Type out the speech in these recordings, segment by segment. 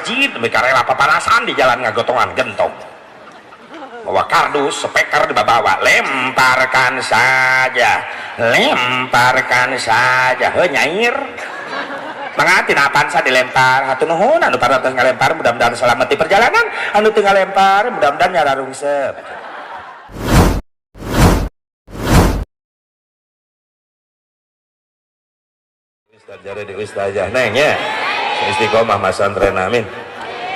masjid mereka rela papanasan di jalan ngagotongan gentong bawa kardus speaker dibawa lemparkan saja nyair mangati apaan sa dilempar hatu nuhun anu paratos ngalempar mudah-mudahan selamat di perjalanan anu teu ngalempar mudah-mudahan nyara rungsep. Ustaz jare di ustazah neng ya istiqomah mas santren amin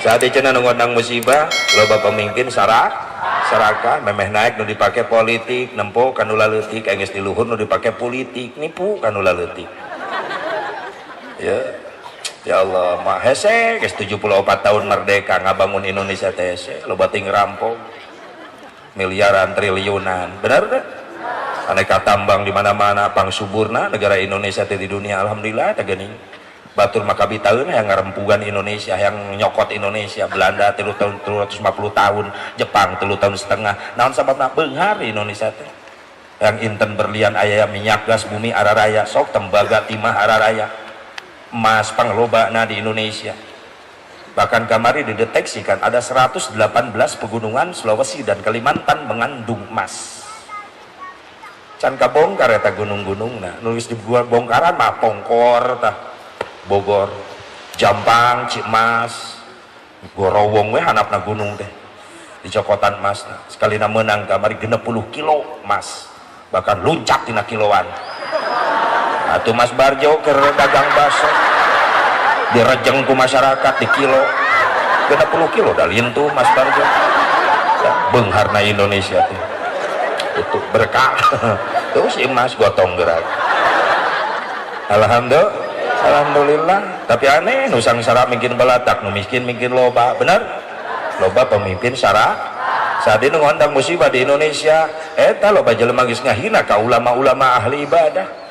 saat cenah ngundang musibah loba pemimpin saraka memeh naik nu dipake politik nempo kanu leutik enggeus di luhur nu dipake politik nipu kanu leutik ya Allah mah hese geus 74 tahun merdeka ngabangun Indonesia teh hese loba ting rampok miliaran triliunan benar teh aneka tambang di mana-mana pang suburna negara Indonesia teh di dunia alhamdulillah teh geuning batur makabitaeun yang ngarempugan Indonesia yang nyokot Indonesia Belanda 350 tahun Jepang 3 tahun setengah naon sababna beunghar di Indonesia teh yang inten berlian aya minyak gas bumi araraya sok tembaga timah araraya emas panglobana di Indonesia bahkan kamari dideteksikan ada 118 pegunungan Sulawesi dan Kalimantan mengandung emas can kabongkar eta gunung-gunungna nulis di bongkaran mah Pongkor tah Bogor Jampang Cimas Gorowong we hanapna gunung teh di cokotan emas sekalina menang kamari 60 kilo emas bahkan luncak tina kiloan atuh Mas Barjo keur dagang baso direjeng ku masyarakat di kilo 60 kilo dah lintuh Mas Barjo beungharna Indonesia teh itu berkah terus emas gotong gerak alhamdulillah tapi aneh nu sangsara mungkin balatak nu miskin mungkin loba bener loba pemimpin syarat saat ini ngondang musibah di Indonesia eta loba jelema geus ngahina ka ulama-ulama ahli ibadah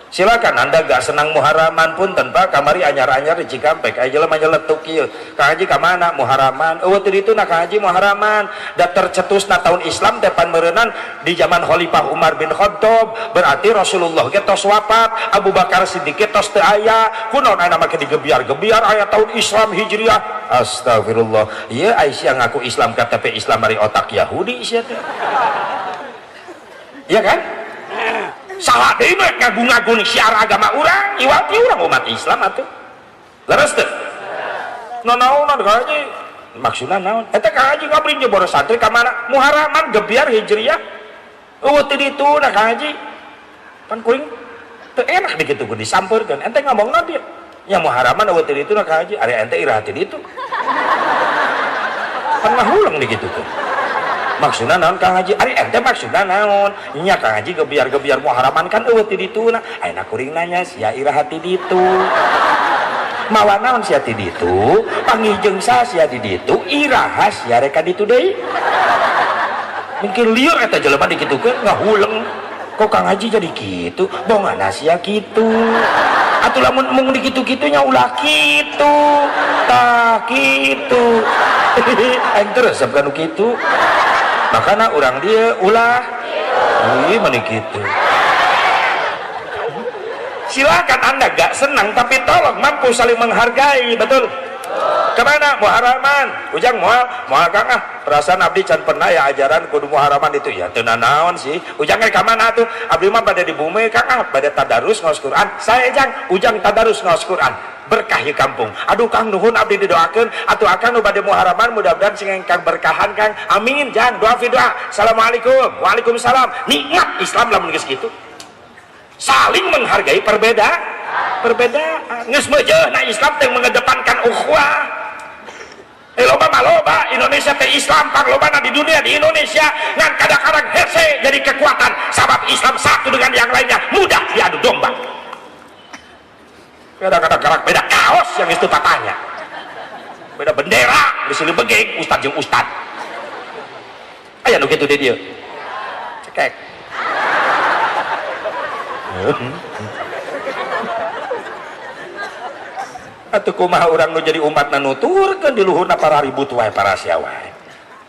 silakan anda gak senang muharaman pun tanpa kamari anyar-anyar di Cikampek aja jelema nyeletuk kieu Kang Haji ka mana muharaman eueuh teu ditu na Kang Haji muharaman da tercetusna tahun Islam depan meureunnan di zaman Khalifah Umar bin Khattab berarti Rasulullah ge tos wafat Abu Bakar Siddiq ge tos teu aya kunaon aya make digebiar-gebiar aya tahun Islam Hijriah astagfirullah ieu Aisyah ngaku Islam KTP Islam dari otak Yahudi sia teh iya kan salah deui mah ngagung-ngagung syiar agama urang iwati urang umat Islam atuh leres teu naon Kang Haji maksudna naon eta Kang Haji ngabri jeung boros santri ka mana muharaman gebiar hijriah eueuh teu ditu na Kang Haji pan kuring teu enak digitukeun disampeurkeun ente ngomongna dia nya muharaman eueuh teu ditu na Kang Haji ari ente irah teu ditu pan ngahulang digitukeun maksudna naon Kang Haji ari ente maksudna naon nya Kang Haji gebiar-gebiar muharaman kan eueuh ti dituna ayeuna kuring nanya sia iraha ti ditu mawa naon sia ti ditu pangijeng sa sia di ditu iraha sia rek ka ditu deui mungkin lieur eta jelema dikitukeun ngahuleng kok Kang Haji jadi kitu bongana sia kitu atuh lamun mung dikitu-kitu nya ulah kitu tah kitu aing terus sabkan kitu makanya orang dia ulah wih mana gitu silakan anda gak senang tapi tolong mampu saling menghargai betul kemana muharaman ujang mual kang perasaan abdi can pernah ya ajaran kudu muharaman itu ya teu naon sih ujang ke mana tuh abdi mah pada di bumi kang pada tadarus ngaos Quran saya ujang tadarus ngaos Quran berkah di kampung aduh Kang nuhun abdi didoakeun atuh akang nu bade muharaman mudah-mudahan sing engkang berkahan Kang amin jangan doa fi doa assalamualaikum waalaikumsalam nikmat Islam lamun geus kitu saling menghargai perbedaan geus meujeuhna Islam teh mengedepankan ukhuwah loba Indonesia teh Islam panglobana di dunia di Indonesia ngan kadang-kadang hese jadi kekuatan sabab Islam satu dengan yang lainnya mudah diadu domba kadang-kadang gerak beda kaos yang itu tatanya beda bendera di sini begeng ustad jeung ustad aya nu kitu di dieu cekek atuh kumaha urang nu jadi umatna nuturkeun di luhurna para ribut wae para sia wae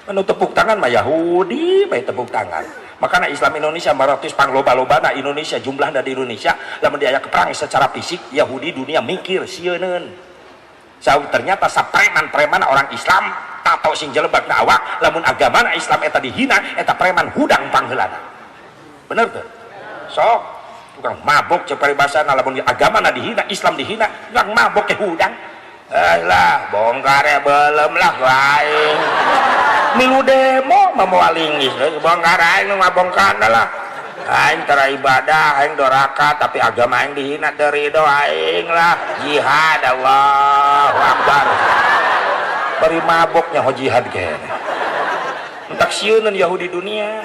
anu tepuk tangan mah Yahudi bae tepuk tangan makanya Islam Indonesia 400 pangloba-lobana Indonesia jumlah dari Indonesia lamun diaya perang secara fisik Yahudi dunia mikir sieun ternyata preman-preman orang Islam tato sing jelebak awak lamun agama Islam eta dihina eta preman hudang pangheulana bener tuh sok tukang mabok cek paribasana lamun agama dihina Islam dihina tukang mabok ke hudang lah bongkar ya belum lah lain milu demo memualingis bongkar aing ngabongkar lah aing tara ibadah aing doraka tapi agama aing dihina dari doa aing lah jihad Allahu Akbar bari maboknya ho jihad kene entak sieun Yahudi dunia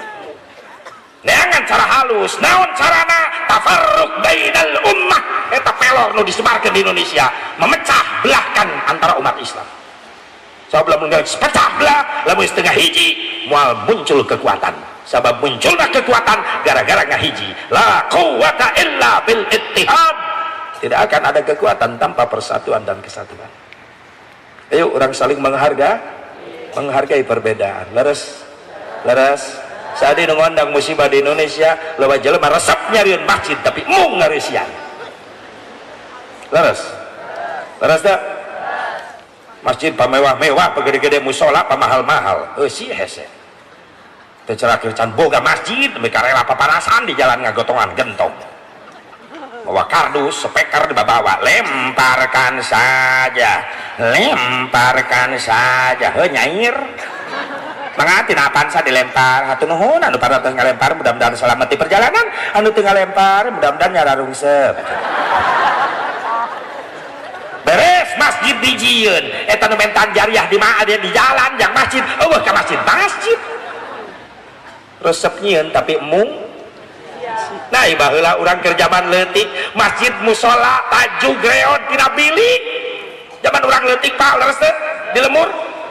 neangan cara halus naon carana tafarruq bainal ummah eta pelor nu disebarkeun di Indonesia memecah belahkan antara umat Islam sabab lamun pecah belah lamun setengah hiji moal muncul kekuatan sabab munculnya kekuatan gara-gara ngahiji la quwata illa bil ittihad tidak akan ada kekuatan tanpa persatuan dan kesatuan ayo orang saling menghargai perbedaan leres saat ini ngondang musibah di Indonesia loba jelema resep nyariin masjid tapi mung ngarisian leres dah masjid pamewah-mewah pegede-gede musola pamahal-mahal sih hese tercerakir can boga masjid mereka rela paparasan di jalan ngagotongan gentong bawa kardus speaker dibawa lemparkan saja nyair mengatin apaan sa dilempar hatu nuhun anu pada ngalempar mudah-mudahan selamat di perjalanan anu teu ngalempar mudah-mudahan nyara rungsep beres masjid dijieun eta nu mentan jariah di mana dia di jalan yang masjid eueuh ka masjid resep nyieun tapi mung nah baheula urang keur zaman leutik masjid musola tajuk greon tina bilik zaman urang leutik Pak leres di lemur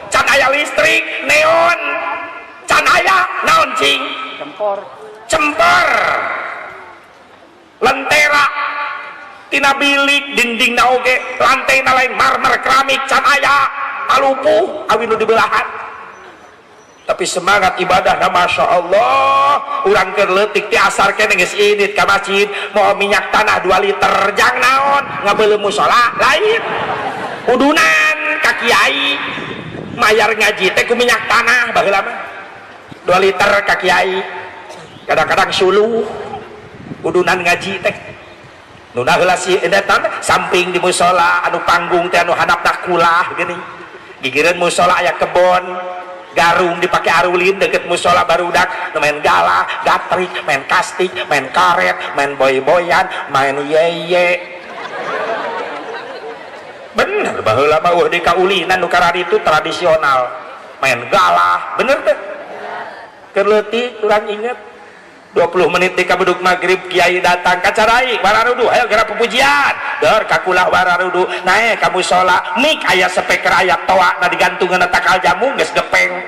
can aya listrik neon can aya naon cing cempor lentera tina bilik dinding na oge lantai na lain marmer keramik can aya alupuh awi nu dibelahan tapi semangat ibadah na Masya Allah urang keur leutik ti asar kene geus idit ka masjid mau minyak tanah 2 liter jang naon ngabeuleuh musola lain udunan ka kiai mayar ngaji teh ku minyak tanah baheula mah 2 liter ka kiai kadang-kadang suluh udunan ngaji teh nu heula si edan samping di musola anu panggung teh anu hadapna kulah geuning gigireun musola aya kebon garung dipakai arulin deket musola barudak main galah gatrik main kastik main karet main boy-boyan main yeye bener baheula mah di kaulinan nu karari itu tradisional main galah bener teh keur leutik urang inget 20 menit di kabuduk maghrib kiai datang kacarai wararudu ayo geura pupujian deur kakulah wararudu nae ka musola mik aya speaker aya toa na digantungan takal jamu geus gepeng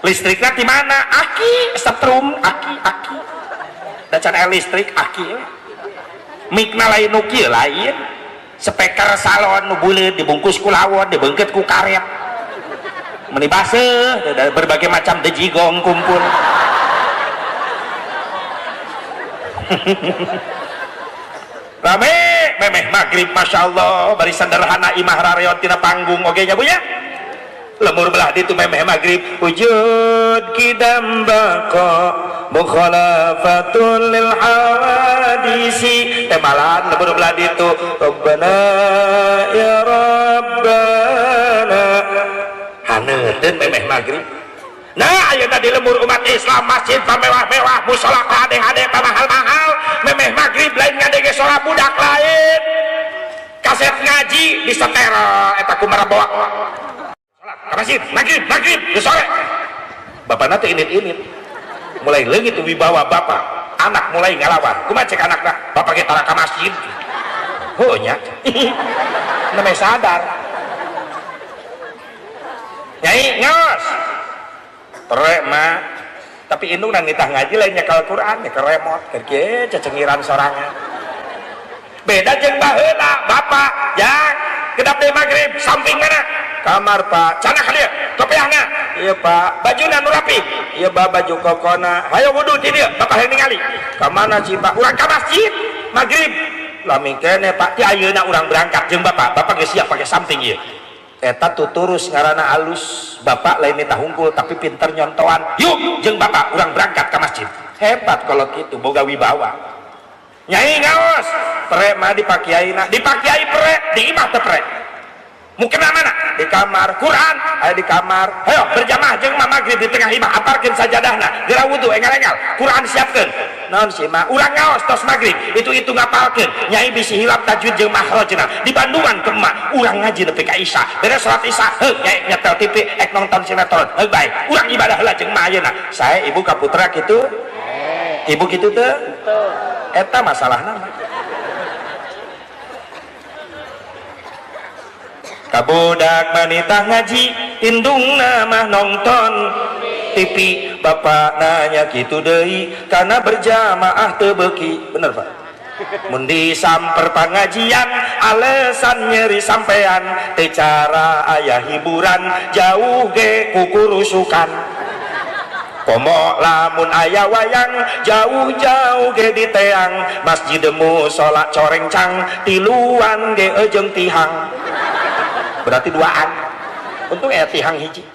listrikna di mana aki setrum aki da can aya listrik aki mikna lain nu kieu lain speaker salon nu buleud dibungkus ku lawon dibeungkeut ku karet meni baseuh berbagai macam dejigong kumpul rame memeh maghrib Masya Allah bari sederhana imah rareon tina panggung oge nya Bu ya lemur belah ditu memeh maghrib wujud kidam baqa mukhalafatul lil hawadisi temalan lemur belah ditu Rabbana ya Rabbana haneuteun memeh maghrib nah ayeuna di lemur umat Islam masjid pamewah-mewah musola hade-hade pamahal-mahal memeh maghrib lain ngadege sholat budak lain kaset ngaji di seter eta kumaha bawa sholat ka masjid maghrib geus sore bapana teh init-init mulai leungit wibawa bapak anak mulai ngalawan kumaha cek anakna bapak ge tara ka masjid heuh nya namanya sadar nyai ngos terek mah tapi indung nang nitah ngaji lainnya ke Al-Quran ya ke remote kerja cecengiran sorangan beda jeung baheula bapak yang kedap deui maghrib samping mana kamar Pak cana ka dieu kopiahna iya Pak bajuna nu rapi iya baju kokona hayo wudu ti dieu bapak hayang ningali ka mana sih Pak urang ka masjid maghrib lami kene Pak ti ayeuna urang berangkat jeung bapak geus siap pakai samping ieu eta tuturus ngaranna alus bapak lain eta hungkul tapi pinter nyontoan yuk jeung bapak urang berangkat ke masjid hebat kalau gitu boga wibawa nyai ngaos pre mah dipakiaina dipakiai pre di imah teu pre mungkin mana di kamar Quran aya di kamar ayo berjamaah jeung mah magrib di tengah imah aparkeun sajadahna geura wudu engal-engal Quran siapkeun naon sih mah urang ngaos tos magrib itu ngapalkeun nyai bisi hilap tajwid jeung makhrajna di Bandungan ke emak urang ngaji nepi ka isya beres salat isya heuh nyai nyetel TV ek nonton sinetron heuh bae urang ibadah heula jeung mah ayeuna sae ibu ka putra kitu ibu kitu teu eta masalahna mah kabudak manitah ngaji indungna mah nonton TV bapak nanya gitu deui karena berjamaah teu beuki bener Pak mun disamper pangajian alesan nyeri sampean teu cara aya hiburan jauh ge kukurusukan komo lamun aya wayang jauh-jauh ge di teang masjid musola corengcang tiluan ge ejeung tihang berarti duaan untung tihang hiji